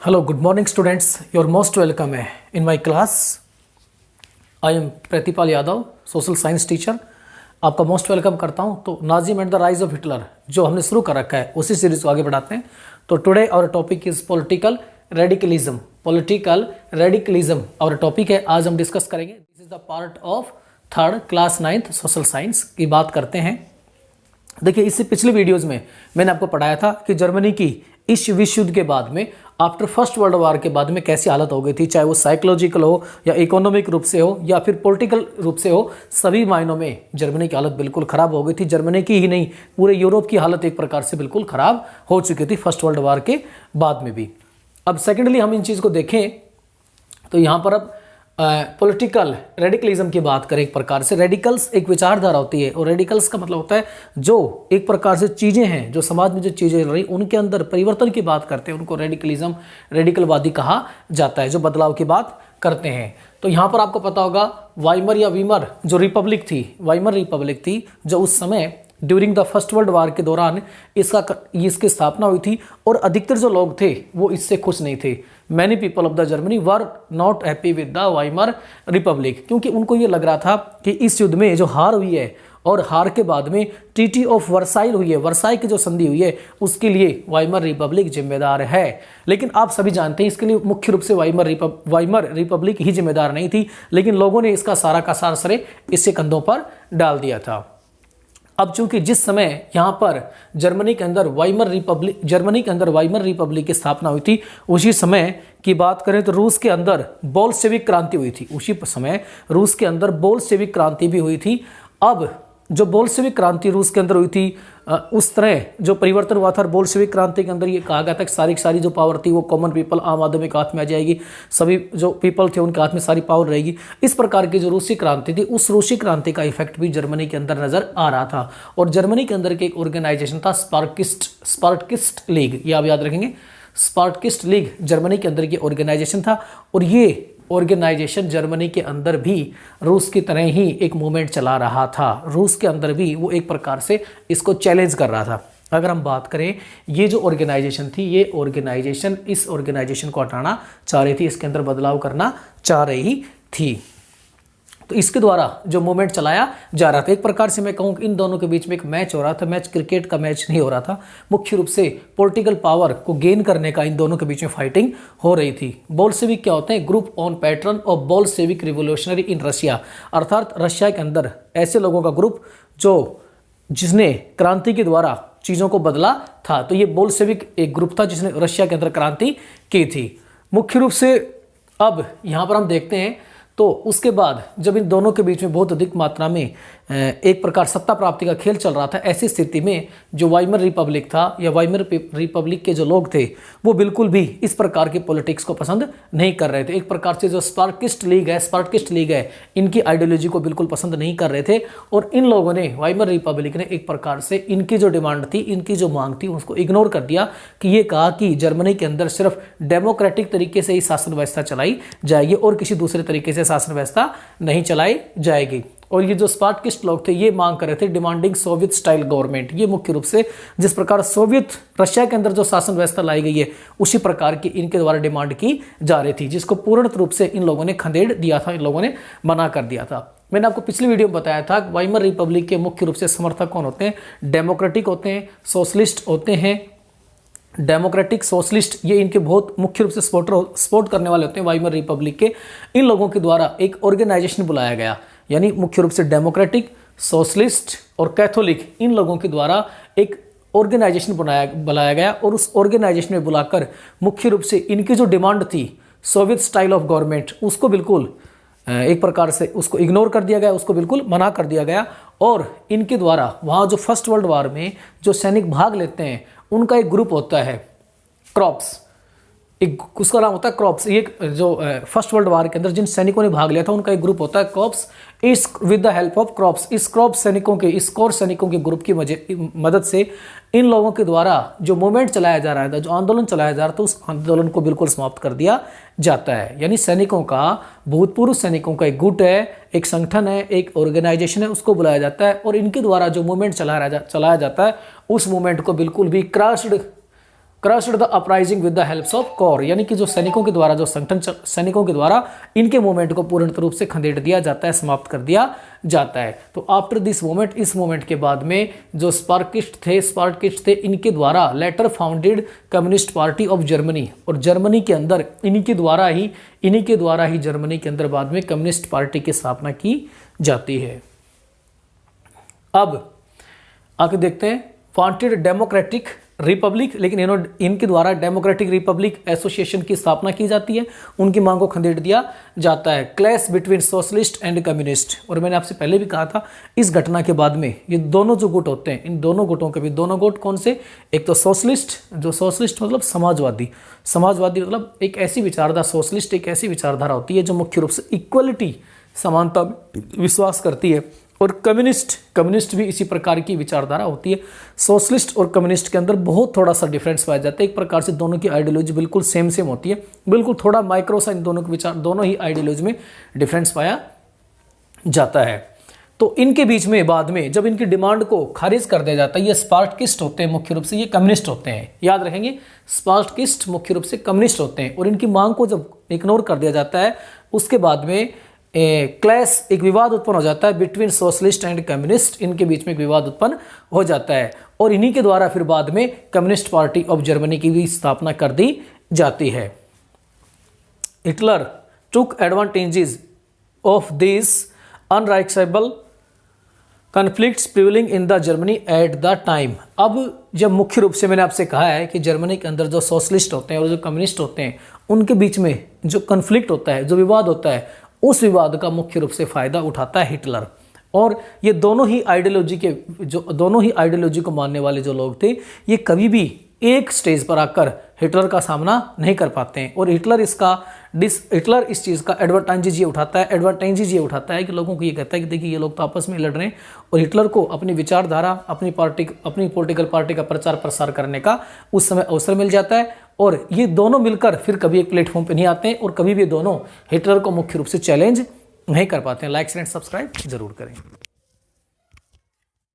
Hello, good morning students. You're most welcome in my class. I am Pratipal Yadav, social science teacher. आपका most welcome करता हूं. तो Nazism and the rise of Hitler जो हमने शुरू कर रखा है उसी सीरीज को आगे बढ़ाते हैं. तो today our topic is political radicalism. Political radicalism और टॉपिक है, आज हम डिस्कस करेंगे. This is the part of third class 9th social science की बात करते हैं. देखिए, इससे पिछले वीडियोज़ में मैंने आपको पढ़ाया था कि जर्मनी की इस विश्व युद्ध के बाद में आफ्टर फर्स्ट वर्ल्ड वॉर के बाद में कैसी हालत हो गई थी, चाहे वो साइकोलॉजिकल हो या इकोनॉमिक रूप से हो या फिर पॉलिटिकल रूप से हो. सभी मायनों में जर्मनी की हालत बिल्कुल ख़राब हो गई थी. जर्मनी की ही नहीं, पूरे यूरोप की हालत एक प्रकार से बिल्कुल ख़राब हो चुकी थी फर्स्ट वर्ल्ड वॉर के बाद में भी. अब सेकेंडली हम इन चीज़ को देखें तो यहाँ पर अब पॉलिटिकल रेडिकलिज्म की बात करें. एक प्रकार से रेडिकल्स एक विचारधारा होती है और रेडिकल्स का मतलब होता है जो एक प्रकार से चीज़ें हैं, जो समाज में जो चीज़ें रही उनके अंदर परिवर्तन की बात करते हैं, उनको रेडिकलिज्म रेडिकलवादी कहा जाता है, जो बदलाव की बात करते हैं. तो यहाँ पर आपको पता होगा वाइमर या वीमर जो रिपब्लिक थी, वाइमर रिपब्लिक थी, जो उस समय during the first world war के दौरान इसकी स्थापना हुई थी. और अधिकतर जो लोग थे वो इससे खुश नहीं थे. Many people of the Germany were not happy with the Weimar Republic, क्योंकि उनको ये लग रहा था कि इस युद्ध में जो हार हुई है और हार के बाद में ट्रीटी ऑफ वर्साइल हुई है, वर्साई की जो संधि हुई है, उसके लिए वाइमर रिपब्लिक जिम्मेदार है. लेकिन आप सभी जानते हैं इसके लिए मुख्य रूप से वाइमर रिपब्लिक ही जिम्मेदार नहीं थी, लेकिन लोगों ने इसका सारा का सारा श्रेय इससे कंधों पर डाल दिया था. अब चूंकि जिस समय यहाँ पर जर्मनी के अंदर वाइमर रिपब्लिक की स्थापना हुई थी, उसी समय की बात करें तो रूस के अंदर बोल्शेविक क्रांति हुई थी. उसी समय रूस के अंदर बोल्शेविक क्रांति भी हुई थी. अब जो बोल्शेविक क्रांति रूस के अंदर हुई थी, उस तरह जो परिवर्तन हुआ था बोल्शेविक क्रांति के अंदर, ये कहा गया था कि सारी जो पावर थी वो कॉमन पीपल, आम आदमी के हाथ में आ जाएगी. सभी जो पीपल थे उनके हाथ में सारी पावर रहेगी. इस प्रकार की जो रूसी क्रांति थी, उस रूसी क्रांति का इफेक्ट भी जर्मनी के अंदर नजर आ रहा था. और जर्मनी के अंदर के एक ऑर्गेनाइजेशन था स्पार्टकिस्ट लीग, ये आप याद रखेंगे. स्पार्टकिस्ट लीग जर्मनी के अंदर की ऑर्गेनाइजेशन था और ये ऑर्गेनाइजेशन जर्मनी के अंदर भी रूस की तरह ही एक मूवमेंट चला रहा था. रूस के अंदर भी वो एक प्रकार से इसको चैलेंज कर रहा था. अगर हम बात करें, ये जो ऑर्गेनाइजेशन थी, ये ऑर्गेनाइजेशन इस ऑर्गेनाइजेशन को हटाना चाह रही थी, इसके अंदर बदलाव करना चाह रही थी. तो इसके द्वारा जो मूवमेंट चलाया जा रहा था, एक प्रकार से मैं कहूँ कि इन दोनों के बीच में एक मैच हो रहा था. मैच क्रिकेट का मैच नहीं हो रहा था, मुख्य रूप से पॉलिटिकल पावर को गेन करने का इन दोनों के बीच में फाइटिंग हो रही थी. बोल्शेविक क्या होते हैं? Group on pattern of Bolshevik revolutionary in Russia, अर्थात रशिया के अंदर ऐसे लोगों का ग्रुप जिसने क्रांति के द्वारा चीज़ों को बदला था. तो ये बोल्शेविक एक ग्रुप था जिसने रशिया के अंदर क्रांति की थी मुख्य रूप से. अब यहाँ पर हम देखते हैं तो उसके बाद जब इन दोनों के बीच में बहुत अधिक मात्रा में एक प्रकार सत्ता प्राप्ति का खेल चल रहा था, ऐसी स्थिति में जो वाइमर रिपब्लिक था या वाइमर रिपब्लिक के जो लोग थे वो बिल्कुल भी इस प्रकार की पॉलिटिक्स को पसंद नहीं कर रहे थे. एक प्रकार से जो स्पार्टकिस्ट लीग है इनकी आइडियोलॉजी को बिल्कुल पसंद नहीं कर रहे थे. और इन लोगों ने, वाइमर रिपब्लिक ने एक प्रकार से इनकी जो डिमांड थी, इनकी जो मांग थी, उसको इग्नोर कर दिया. कि ये कहा कि जर्मनी के अंदर सिर्फ डेमोक्रेटिक तरीके से ही शासन व्यवस्था चलाई जाएगी और किसी दूसरे तरीके से शासन व्यवस्था नहीं चलाई जाएगी. और ये जो स्पार्टकिस्ट लोग थे ये मांग कर रहे थे डिमांडिंग सोवियत स्टाइल गवर्नमेंट. ये मुख्य रूप से जिस प्रकार सोवियत रशिया के अंदर जो शासन व्यवस्था लाई गई है उसी प्रकार की इनके द्वारा डिमांड की जा रही थी, जिसको पूर्ण रूप से इन लोगों ने खंडेड़ दिया था, इन लोगों ने मना कर दिया था. मैंने आपको पिछली वीडियो में बताया था कि वाइमर रिपब्लिक के मुख्य रूप से समर्थक कौन होते हैं? डेमोक्रेटिक होते हैं, सोशलिस्ट होते हैं. डेमोक्रेटिक, सोशलिस्ट, ये इनके बहुत मुख्य रूप से सपोर्ट करने वाले होते हैं वाइमर रिपब्लिक के. इन लोगों के द्वारा एक ऑर्गेनाइजेशन बुलाया गया, यानी मुख्य रूप से डेमोक्रेटिक, सोशलिस्ट और कैथोलिक, इन लोगों के द्वारा एक ऑर्गेनाइजेशन बुलाया गया. और उस ऑर्गेनाइजेशन में बुलाकर मुख्य रूप से इनकी जो डिमांड थी सोवियत स्टाइल ऑफ गवर्नमेंट, उसको बिल्कुल एक प्रकार से उसको इग्नोर कर दिया गया, उसको बिल्कुल मना कर दिया गया. और इनके द्वारा वहाँ जो फर्स्ट वर्ल्ड वॉर में जो सैनिक भाग लेते हैं उनका एक ग्रुप होता है क्रॉप्स, एक उसका नाम होता है क्रॉप्स. ये जो फर्स्ट वर्ल्ड वॉर के अंदर जिन सैनिकों ने भाग लिया था उनका एक ग्रुप होता है क्रॉप्स. इस with the help of crops, इस क्रॉप सैनिकों के, इस कोर सैनिकों के ग्रुप की मदद से इन लोगों के द्वारा जो मूवमेंट चलाया जा रहा था, जो आंदोलन चलाया जा रहा था, उस आंदोलन को बिल्कुल समाप्त कर दिया जाता है. यानी सैनिकों का, भूतपूर्व सैनिकों का एक गुट है, एक संगठन है, एक ऑर्गेनाइजेशन है, उसको बुलाया जाता है. और इनके द्वारा जो मूवमेंट चलाया जाता है उस मूवमेंट को बिल्कुल भी crushed crushed the uprising with the helps of core, यानी कि जो सैनिकों के द्वारा, जो संगठन सैनिकों के द्वारा इनके मूवमेंट को पूर्ण रूप से खदेड़ दिया जाता है, समाप्त कर दिया जाता है। तो आफ्टर दिस मूवमेंट, इस मूवमेंट के बाद में जो स्पार्किस्ट थे इनके द्वारा later founded Communist Party of Germany, और जर्मनी के अंदर इन्हीं के द्वारा ही जर्मनी के अंदर बाद में कम्युनिस्ट पार्टी की स्थापना की जाती है। अब आगे देखते हैं वांटेड डेमोक्रेटिक रिपब्लिक, लेकिन इनके द्वारा डेमोक्रेटिक रिपब्लिक एसोसिएशन की स्थापना की जाती है, उनकी मांग को खदेड़ दिया जाता है। Clash between socialist and communist, और मैंने आपसे पहले भी कहा था इस घटना के बाद में ये दोनों जो गुट होते हैं, इन दोनों गुटों के भी दोनों गुट कौन से, एक तो सोशलिस्ट, जो सोशलिस्ट मतलब समाजवादी मतलब एक ऐसी विचारधारा, सोशलिस्ट एक ऐसी विचारधारा होती है जो मुख्य रूप से इक्वलिटी, समानता विश्वास करती है, और कम्युनिस्ट भी इसी प्रकार की विचारधारा होती है। सोशलिस्ट और कम्युनिस्ट के अंदर बहुत थोड़ा सा डिफरेंस पाया जाता है, एक प्रकार से दोनों की आइडियोलॉजी बिल्कुल सेम होती है, बिल्कुल थोड़ा माइक्रो सा इन दोनों के विचार, दोनों ही आइडियोलॉजी में डिफरेंस पाया जाता है। तो इनके बीच में बाद में जब इनकी डिमांड को खारिज कर दिया जाता है, ये स्पार्टकिस्ट होते हैं मुख्य रूप से, ये कम्युनिस्ट होते हैं, याद रखेंगे स्पार्टकिस्ट मुख्य रूप से कम्युनिस्ट होते हैं, और इनकी मांग को जब इग्नोर कर दिया जाता है, उसके बाद में क्लैश, एक विवाद उत्पन्न हो जाता है बिटवीन सोशलिस्ट एंड कम्युनिस्ट, इनके बीच में एक विवाद उत्पन्न हो जाता है, और इन्हीं के द्वारा फिर बाद में कम्युनिस्ट पार्टी ऑफ जर्मनी की भी स्थापना कर दी जाती है। Hitler took advantages of this unresolvable conflicts prevailing in the Germany at the time. अब जब मुख्य रूप से मैंने आपसे कहा है कि जर्मनी के अंदर जो सोशलिस्ट होते हैं और जो कम्युनिस्ट होते हैं, उनके बीच में जो कॉन्फ्लिक्ट होता है, जो विवाद होता है, उस विवाद का मुख्य रूप से फायदा उठाता है हिटलर। और ये दोनों ही आइडियोलॉजी को मानने वाले जो लोग थे, ये कभी भी एक स्टेज पर आकर हिटलर का सामना नहीं कर पाते हैं, और हिटलर इस चीज़ का एडवांटेज ये उठाता है कि लोगों को ये कहता है कि देखिए ये लोग तो आपस में लड़ रहे हैं, और हिटलर को अपनी विचारधारा, अपनी पॉलिटिकल पार्टी का प्रचार प्रसार करने का उस समय अवसर मिल जाता है, और ये दोनों मिलकर फिर कभी एक प्लेटफॉर्म पे नहीं आते हैं, और कभी भी दोनों हिटलर को मुख्य रूप से चैलेंज नहीं कर पाते हैं। लाइक एंड सब्सक्राइब जरूर करें।